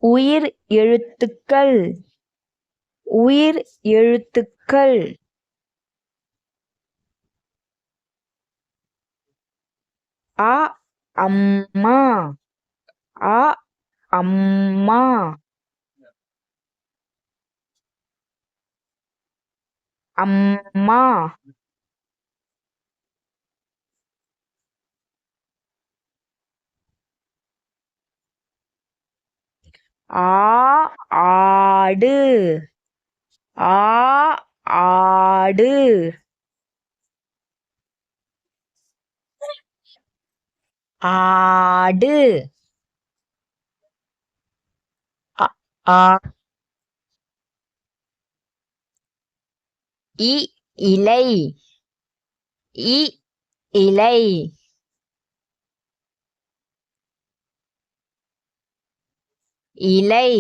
உயிர் எழுத்துக்கள் உயிர் எழுத்துக்கள் அ அம்மா அ அம்மா அம்மா ஆடு ஆடு ஆடு இலை இலை இலை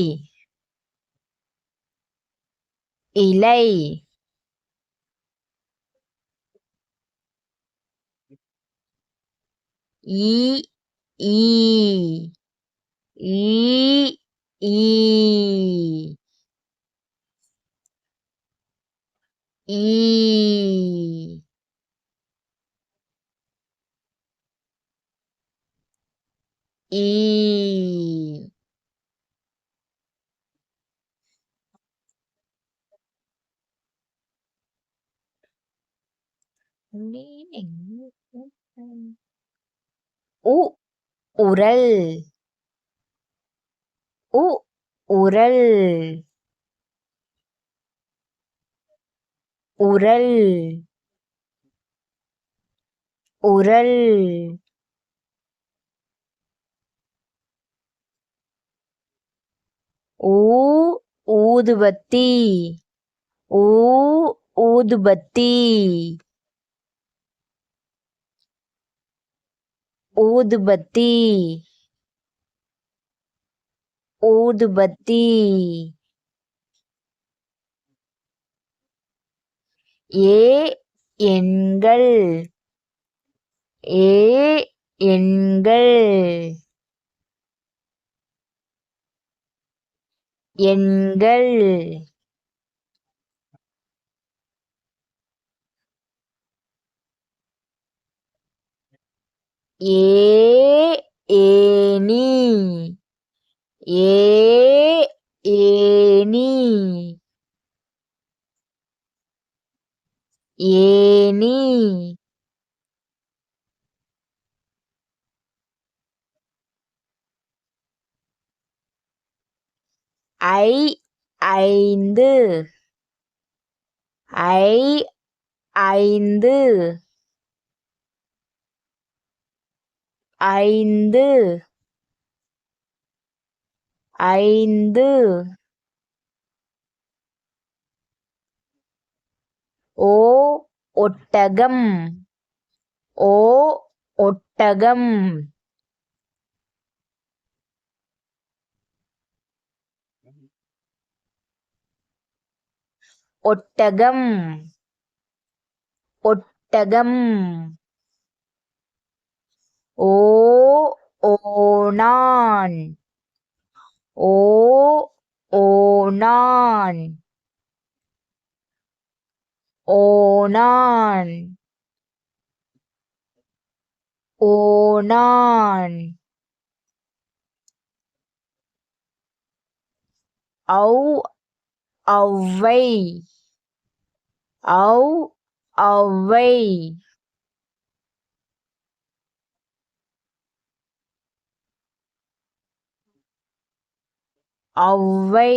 இலை ஈ ஈ ஈ ஈ ஈ ஈ உரல் உரல் உரல் உரல் ஊதுபத்தி ஊதுபத்தி ஊதுபத்தி ஊதுபத்தி எண்கள் எண்கள் எண்கள் ஏணி ஏணி ஏணி ஐந்து ஐந்து ஐந்து ஐந்து ஒட்டகம் ஒட்டகம் ஒட்டகம் ஒட்டகம் ஓணான் ஓணான் ஓணான் ஓணான் ஔவை ஔவை ஔவை